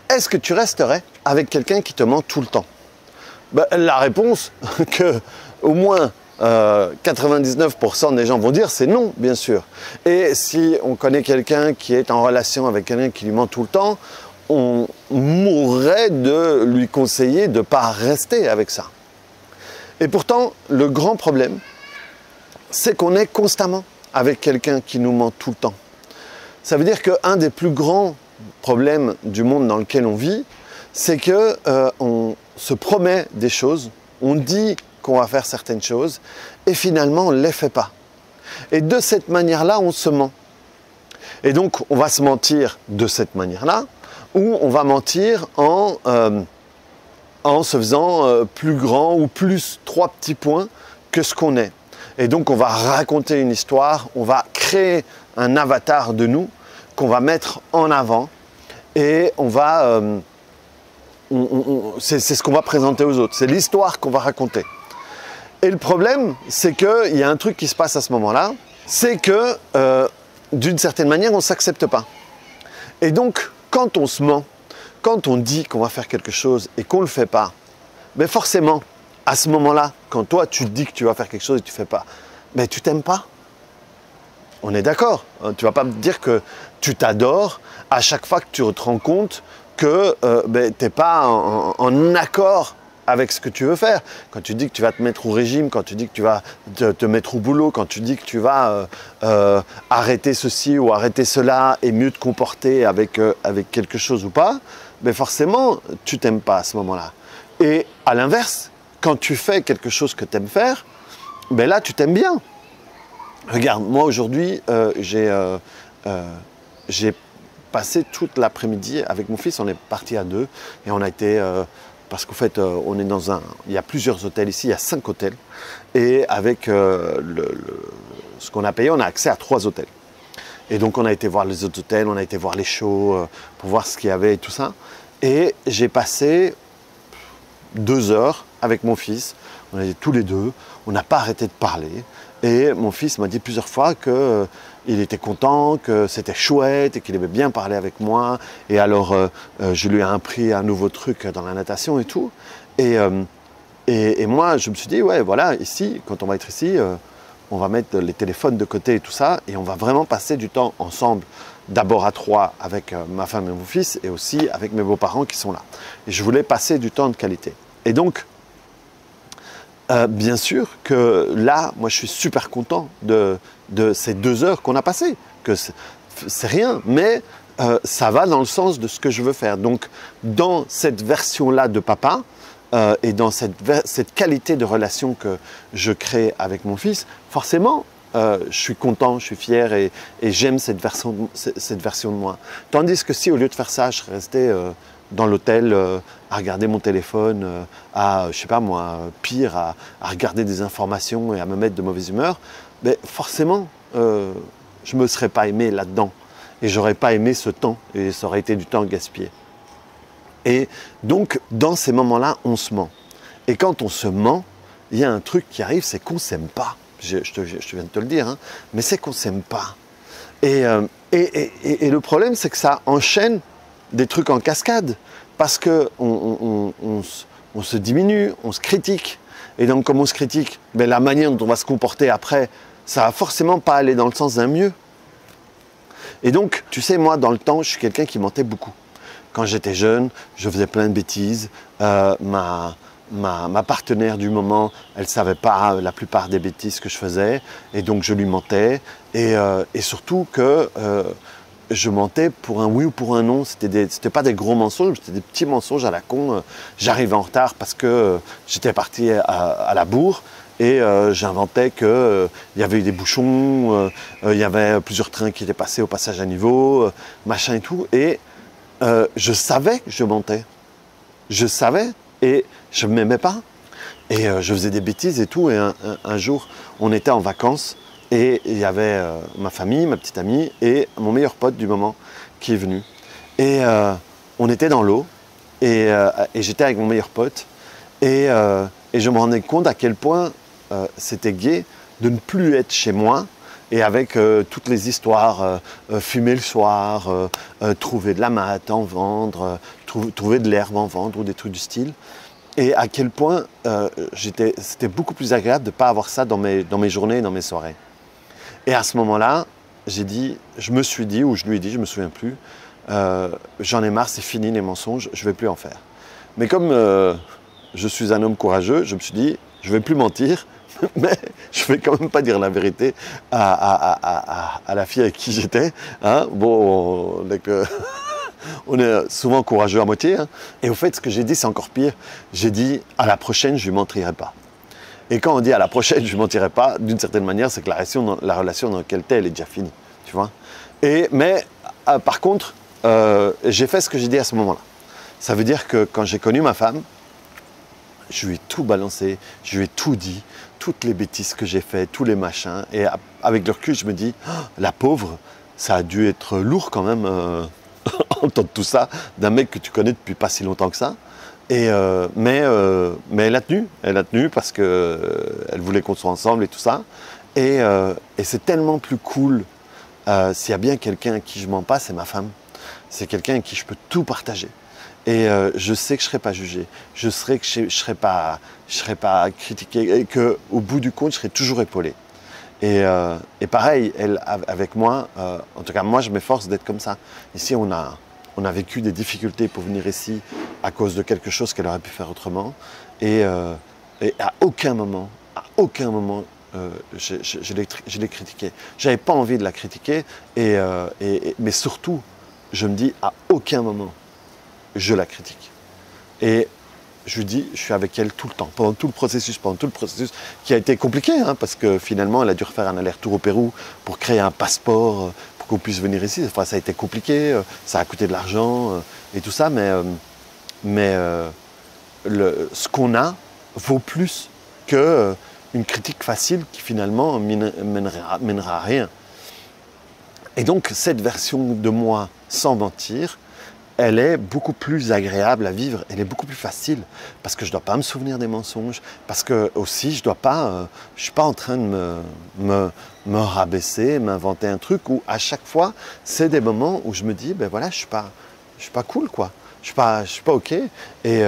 Est-ce que tu resterais avec quelqu'un qui te ment tout le temps? Ben, la réponse que au moins 99% des gens vont dire, c'est non, bien sûr. Et si on connaît quelqu'un qui est en relation avec quelqu'un qui lui ment tout le temps, on mourrait de lui conseiller de ne pas rester avec ça. Et pourtant, le grand problème, c'est qu'on est constamment avec quelqu'un qui nous ment tout le temps. Ça veut dire qu'un des plus grands problèmes du monde dans lequel on vit, c'est qu'on se promet des choses, on dit qu'on va faire certaines choses, et finalement on ne les fait pas. Et de cette manière-là, on se ment. Et donc, on va se mentir de cette manière-là, ou on va mentir en se faisant plus grand ou plus 3 petits points que ce qu'on est. Et donc, on va raconter une histoire, on va créer un avatar de nous qu'on va mettre en avant, et on va... c'est ce qu'on va présenter aux autres, c'est l'histoire qu'on va raconter. Et le problème, c'est qu'il y a un truc qui se passe à ce moment-là, c'est que d'une certaine manière, on ne s'accepte pas. Et donc, quand on se ment, quand on dit qu'on va faire quelque chose et qu'on ne le fait pas, ben forcément, à ce moment-là, quand toi tu dis que tu vas faire quelque chose et que tu ne fais pas, ben tu t'aimes pas. On est d'accord. Tu ne vas pas me dire que tu t'adores à chaque fois que tu te rends compte que ben, tu n'es pas en accord avec ce que tu veux faire. Quand tu dis que tu vas te mettre au régime, quand tu dis que tu vas te mettre au boulot, quand tu dis que tu vas arrêter ceci ou arrêter cela et mieux te comporter avec quelque chose ou pas, ben forcément, tu t'aimes pas à ce moment-là. Et à l'inverse, quand tu fais quelque chose que tu aimes faire, ben là, tu t'aimes bien. Regarde, moi aujourd'hui, j'ai passé toute l'après-midi avec mon fils, on est parti à 2 et on a été... parce qu'en fait, on est dans il y a plusieurs hôtels ici, il y a 5 hôtels. Et avec ce qu'on a payé, on a accès à 3 hôtels. Et donc, on a été voir les autres hôtels, on a été voir les shows pour voir ce qu'il y avait et tout ça. Et j'ai passé 2 heures avec mon fils. On était tous les deux, on n'a pas arrêté de parler. Et mon fils m'a dit plusieurs fois qu'il était content, que c'était chouette et qu'il aimait bien parler avec moi. Et alors, je lui ai appris un nouveau truc dans la natation et tout. Et moi, je me suis dit, ouais, voilà, ici, quand on va être ici, on va mettre les téléphones de côté et tout ça. Et on va vraiment passer du temps ensemble, d'abord à 3 avec ma femme et mon fils, et aussi avec mes beaux-parents qui sont là. Et je voulais passer du temps de qualité. Et donc, bien sûr que là, moi je suis super content de ces 2 heures qu'on a passées, que c'est rien, mais ça va dans le sens de ce que je veux faire. Donc dans cette version-là de papa et dans cette qualité de relation que je crée avec mon fils, forcément, je suis content, je suis fier et j'aime cette version de moi. Tandis que si au lieu de faire ça, je serais resté dans l'hôtel à regarder mon téléphone, je sais pas moi, pire, à regarder des informations et à me mettre de mauvaise humeur, ben forcément, je me serais pas aimé là-dedans. Et j'aurais pas aimé ce temps, et ça aurait été du temps gaspillé. Et donc, dans ces moments-là, on se ment. Et quand on se ment, il y a un truc qui arrive, c'est qu'on s'aime pas. Je viens de te le dire, hein, mais c'est qu'on s'aime pas. Et le problème, c'est que ça enchaîne des trucs en cascade, parce qu'on se diminue, on se critique. Et donc, comme on se critique, ben, la manière dont on va se comporter après, ça va forcément pas aller dans le sens d'un mieux. Et donc, tu sais, moi, dans le temps, je suis quelqu'un qui mentait beaucoup. Quand j'étais jeune, je faisais plein de bêtises. Ma partenaire du moment, elle ne savait pas la plupart des bêtises que je faisais. Et donc, je lui mentais. Et surtout que je mentais pour un oui ou pour un non. C'était pas des gros mensonges, c'était des petits mensonges à la con. J'arrivais en retard parce que j'étais parti à la bourre. Et j'inventais qu'il y avait eu des bouchons, il y avait plusieurs trains qui étaient passés au passage à niveau, machin et tout. Et je savais que je mentais. Je savais et je ne m'aimais pas. Et je faisais des bêtises et tout. Et un jour, on était en vacances et il y avait ma famille, ma petite amie et mon meilleur pote du moment qui est venu. Et on était dans l'eau et j'étais avec mon meilleur pote. Et je me rendais compte à quel point c'était gai de ne plus être chez moi et avec toutes les histoires, fumer le soir, trouver de la matte, en vendre, trouver de l'herbe, en vendre, ou des trucs du style. Et à quel point c'était beaucoup plus agréable de ne pas avoir ça dans mes journées et dans mes soirées. Et à ce moment-là, je me suis dit, ou je lui ai dit, je ne me souviens plus, j'en ai marre, c'est fini les mensonges, je ne vais plus en faire. Mais comme je suis un homme courageux, je me suis dit, je ne vais plus mentir, mais je ne vais quand même pas dire la vérité à la fille avec qui j'étais. Hein. Bon, on est souvent courageux à moitié. Hein. Et au fait, ce que j'ai dit, c'est encore pire. J'ai dit, à la prochaine, je ne lui mentirai pas. Et quand on dit à la prochaine, je ne lui mentirai pas, d'une certaine manière, c'est que la relation dans laquelle tu es, elle est déjà finie. Tu vois. Mais par contre, j'ai fait ce que j'ai dit à ce moment-là. Ça veut dire que quand j'ai connu ma femme, je lui ai tout balancé, je lui ai tout dit, toutes les bêtises que j'ai faites, tous les machins. Et avec le recul, je me dis, oh, la pauvre, ça a dû être lourd quand même, entendre tout ça d'un mec que tu connais depuis pas si longtemps que ça. Mais elle a tenu parce qu'elle voulait qu'on soit ensemble et tout ça. Et c'est tellement plus cool, s'il y a bien quelqu'un à qui je mens pas, c'est ma femme. C'est quelqu'un à qui je peux tout partager. Et je sais que je ne serai pas jugé, je sais que je ne serai pas critiqué et qu'au bout du compte, je serai toujours épaulé. Et pareil, elle avec moi, en tout cas moi je m'efforce d'être comme ça. Ici on a vécu des difficultés pour venir ici à cause de quelque chose qu'elle aurait pu faire autrement. Et à aucun moment, je l'ai critiquée. Je n'avais pas envie de la critiquer, mais surtout, je me dis à aucun moment, je la critique. Et je lui dis, je suis avec elle tout le temps, pendant tout le processus qui a été compliqué, hein, parce que finalement, elle a dû refaire un aller-retour au Pérou pour créer un passeport, pour qu'on puisse venir ici. Enfin, ça a été compliqué, ça a coûté de l'argent et tout ça, mais ce qu'on a vaut plus qu'une critique facile qui finalement mènera à rien. Et donc, cette version de moi, sans mentir, elle est beaucoup plus agréable à vivre, elle est beaucoup plus facile, parce que je ne dois pas me souvenir des mensonges, parce que aussi je ne suis pas en train de me rabaisser, m'inventer un truc où à chaque fois, c'est des moments où je me dis, ben voilà, je suis pas cool, quoi. Je suis pas OK. Et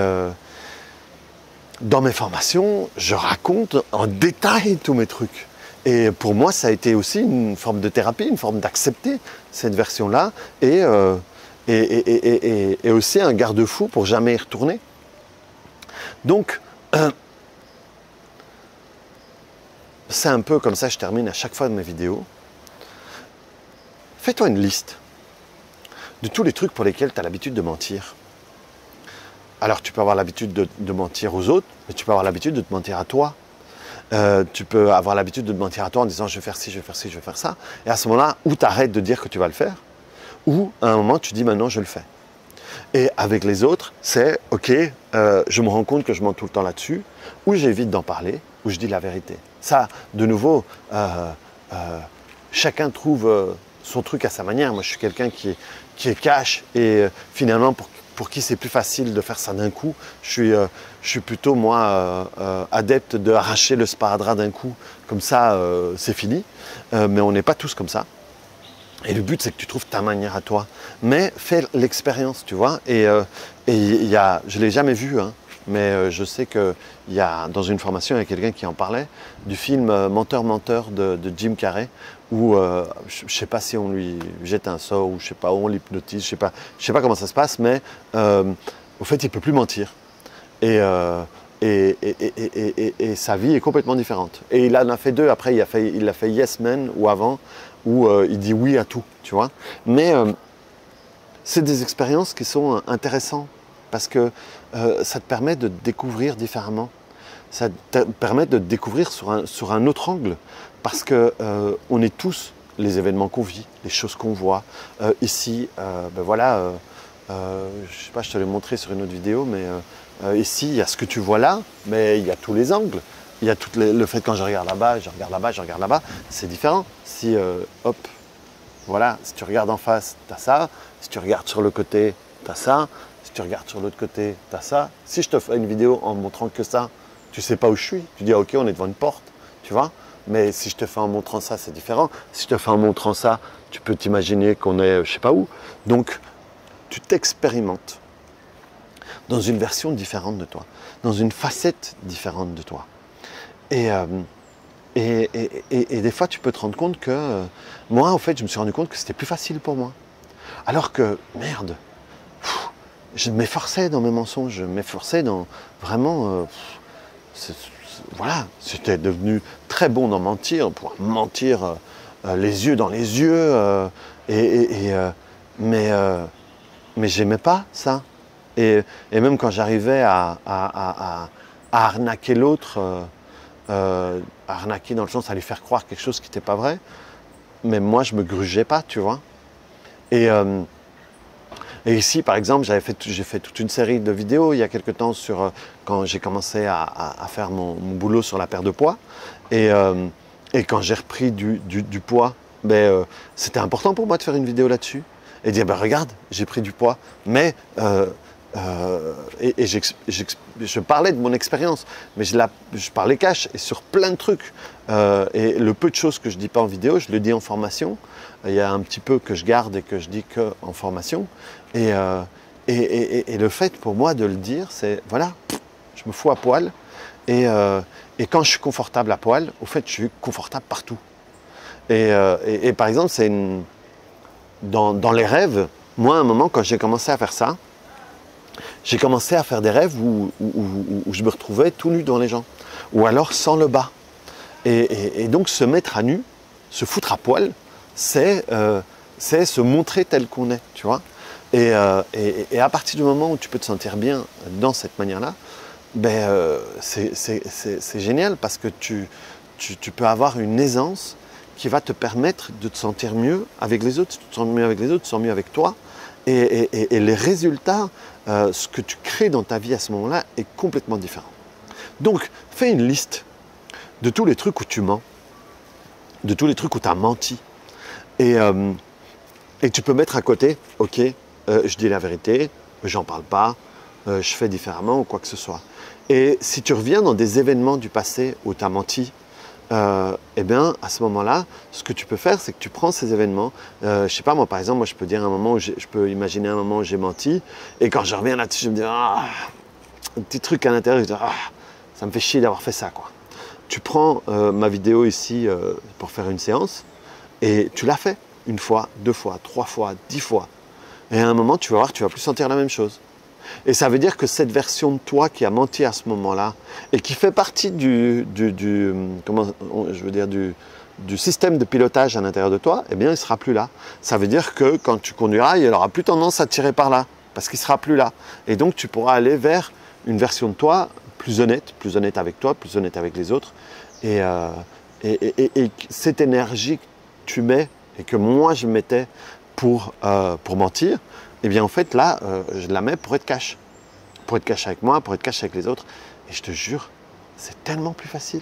dans mes formations, je raconte en détail tous mes trucs. Et pour moi, ça a été aussi une forme de thérapie, une forme d'accepter cette version-là, et aussi un garde-fou pour jamais y retourner. Donc, c'est un peu comme ça que je termine à chaque fois de mes vidéos. Fais-toi une liste de tous les trucs pour lesquels tu as l'habitude de mentir. Alors, tu peux avoir l'habitude de mentir aux autres, mais tu peux avoir l'habitude de te mentir à toi. Tu peux avoir l'habitude de te mentir à toi en disant « je vais faire ci, je vais faire ci, je vais faire ça ». Et à ce moment-là, ou tu arrêtes de dire que tu vas le faire, ou à un moment, tu dis maintenant, je le fais. Et avec les autres, c'est ok, je me rends compte que je mens tout le temps là-dessus, ou j'évite d'en parler, ou je dis la vérité. Ça, de nouveau, chacun trouve son truc à sa manière. Moi, je suis quelqu'un qui est cash, et finalement, pour qui c'est plus facile de faire ça d'un coup, je suis plutôt, moi, adepte d'arracher le sparadrap d'un coup, comme ça, c'est fini. Mais on n'est pas tous comme ça. Et le but, c'est que tu trouves ta manière à toi. Mais fais l'expérience, tu vois. Et je ne l'ai jamais vu, hein, mais je sais que dans une formation, il y a quelqu'un qui en parlait, du film Menteur, Menteur de Jim Carrey, où je ne sais pas si on lui jette un sort, ou je ne sais pas, on l'hypnotise, je ne sais pas comment ça se passe, mais au fait, il ne peut plus mentir. Et sa vie est complètement différente. Et il en a fait deux, après il a fait Yes Man ou avant, où il dit oui à tout, tu vois. Mais c'est des expériences qui sont intéressantes parce que ça te permet de découvrir différemment. Ça te permet de découvrir sur un autre angle parce que on est tous les événements qu'on vit, les choses qu'on voit. Ici, ben voilà, je sais pas, je te l'ai montré sur une autre vidéo, mais ici, il y a ce que tu vois là, mais il y a tous les angles. Il y a le fait que quand je regarde là-bas, je regarde là-bas, je regarde là-bas, c'est différent. Si, hop, voilà, si tu regardes en face, tu as ça. Si tu regardes sur le côté, tu as ça. Si tu regardes sur l'autre côté, tu as ça. Si je te fais une vidéo en montrant que ça, tu ne sais pas où je suis. Tu dis, ok, on est devant une porte, tu vois. mais si je te fais en montrant ça, c'est différent. Si je te fais en montrant ça, tu peux t'imaginer qu'on est je sais pas où. Donc, tu t'expérimentes dans une version différente de toi, dans une facette différente de toi. Et des fois, tu peux te rendre compte que moi, en fait, je me suis rendu compte que c'était plus facile pour moi. Alors que, merde, je m'efforçais dans mes mensonges, je m'efforçais dans vraiment... voilà, c'était devenu très bon d'en mentir, pouvoir mentir les yeux dans les yeux, mais j'aimais pas ça. Et même quand j'arrivais à arnaquer l'autre, arnaquer dans le sens à lui faire croire quelque chose qui n'était pas vrai, mais moi je me grugeais pas, tu vois. Et ici, par exemple, j'ai fait toute une série de vidéos il y a quelque temps sur quand j'ai commencé à faire mon boulot sur la perte de poids. Et quand j'ai repris du poids, c'était important pour moi de faire une vidéo là-dessus. Et dire, regarde, j'ai pris du poids. Mais, je parlais de mon expérience, mais je parlais cash et sur plein de trucs. Et le peu de choses que je ne dis pas en vidéo, je le dis en formation. Il y a un petit peu que je garde et que je dis qu'en formation. Et le fait pour moi de le dire, c'est voilà, je me fous à poil. Et quand je suis confortable à poil, au fait, je suis confortable partout. Et par exemple, dans les rêves, moi, à un moment, quand j'ai commencé à faire ça, j'ai commencé à faire des rêves où je me retrouvais tout nu devant les gens. Ou alors sans le bas. Et donc, se mettre à nu, se foutre à poil, c'est se montrer tel qu'on est, tu vois. Et à partir du moment où tu peux te sentir bien dans cette manière-là, c'est génial parce que tu peux avoir une aisance qui va te permettre de te sentir mieux avec les autres. Si tu te sens mieux avec les autres, tu te sens mieux avec toi. Et les résultats, ce que tu crées dans ta vie à ce moment-là est complètement différent. Donc, fais une liste de tous les trucs où tu mens, de tous les trucs où tu as menti. Et tu peux mettre à côté, ok, je dis la vérité, j'en parle pas, je fais différemment ou quoi que ce soit. Et si tu reviens dans des événements du passé où tu as menti, eh bien, à ce moment-là, ce que tu peux faire, c'est que tu prends ces événements. Je sais pas, moi, par exemple, moi, je peux dire un moment où je peux imaginer un moment où j'ai menti, et quand je reviens là-dessus, je me dis, un petit truc à l'intérieur, je dis, ça me fait chier d'avoir fait ça, quoi. Tu prends ma vidéo ici pour faire une séance, et tu l'as fait une fois, 2 fois, 3 fois, 10 fois. Et à un moment, tu vas voir, tu vas plus sentir la même chose. Et ça veut dire que cette version de toi qui a menti à ce moment-là et qui fait partie du système de pilotage à l'intérieur de toi, eh bien, il ne sera plus là. Ça veut dire que quand tu conduiras, il n'aura plus tendance à tirer par là parce qu'il ne sera plus là. Et donc, tu pourras aller vers une version de toi plus honnête avec toi, plus honnête avec les autres. Et cette énergie que tu mets et que moi je mettais pour mentir, eh bien en fait là, je la mets pour être cash. Pour être cash avec moi, pour être cash avec les autres. Et je te jure, c'est tellement plus facile.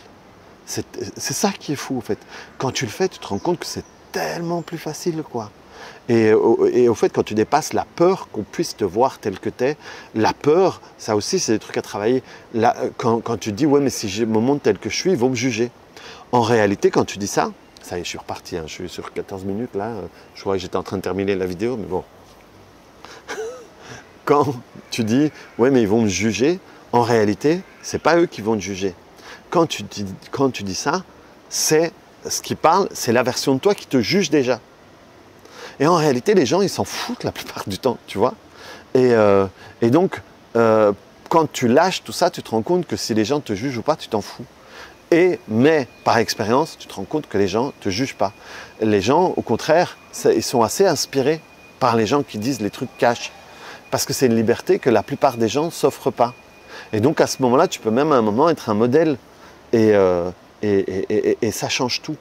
C'est ça qui est fou en fait. Quand tu le fais, tu te rends compte que c'est tellement plus facile, quoi. Et au fait, quand tu dépasses la peur qu'on puisse te voir tel que tu es, la peur, ça aussi c'est des trucs à travailler. Là, quand tu dis, ouais mais si je me montre tel que je suis, ils vont me juger. En réalité, quand tu dis ça, ça y est, je suis reparti, hein, je suis sur 14 minutes là, je crois que j'étais en train de terminer la vidéo, mais bon. Quand tu dis, ouais mais ils vont me juger, en réalité, c'est pas eux qui vont te juger. Quand tu dis ça, c'est ce qui parle, c'est la version de toi qui te juge déjà. Et en réalité, les gens, ils s'en foutent la plupart du temps, tu vois. Et donc, quand tu lâches tout ça, tu te rends compte que si les gens te jugent ou pas, tu t'en fous. Mais par expérience, tu te rends compte que les gens ne te jugent pas. Les gens, au contraire, ils sont assez inspirés par les gens qui disent les trucs cash. Parce que c'est une liberté que la plupart des gens ne s'offrent pas. Et donc à ce moment-là, tu peux même à un moment être un modèle. Et ça change tout.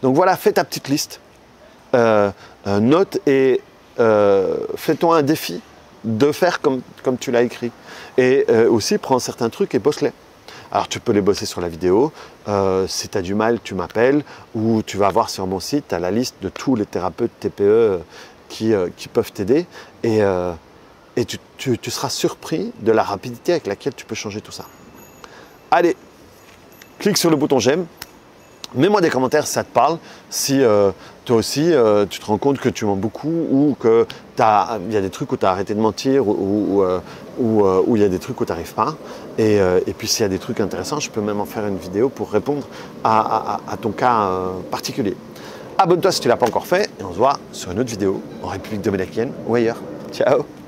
Donc voilà, fais ta petite liste. Note et fais-toi un défi de faire comme tu l'as écrit. Et aussi, prends certains trucs et bosse-les. Alors tu peux les bosser sur la vidéo, si tu as du mal, tu m'appelles, ou tu vas voir sur mon site, tu as la liste de tous les thérapeutes TPE qui peuvent t'aider, et tu seras surpris de la rapidité avec laquelle tu peux changer tout ça. Allez, clique sur le bouton j'aime, Mets-moi des commentaires si ça te parle, si toi aussi tu te rends compte que tu mens beaucoup ou qu'il y a des trucs où tu as arrêté de mentir ou il y a des trucs où tu n'arrives pas. Et puis s'il y a des trucs intéressants, je peux même en faire une vidéo pour répondre à ton cas particulier. Abonne-toi si tu ne l'as pas encore fait et on se voit sur une autre vidéo en République dominicaine ou ailleurs. Ciao!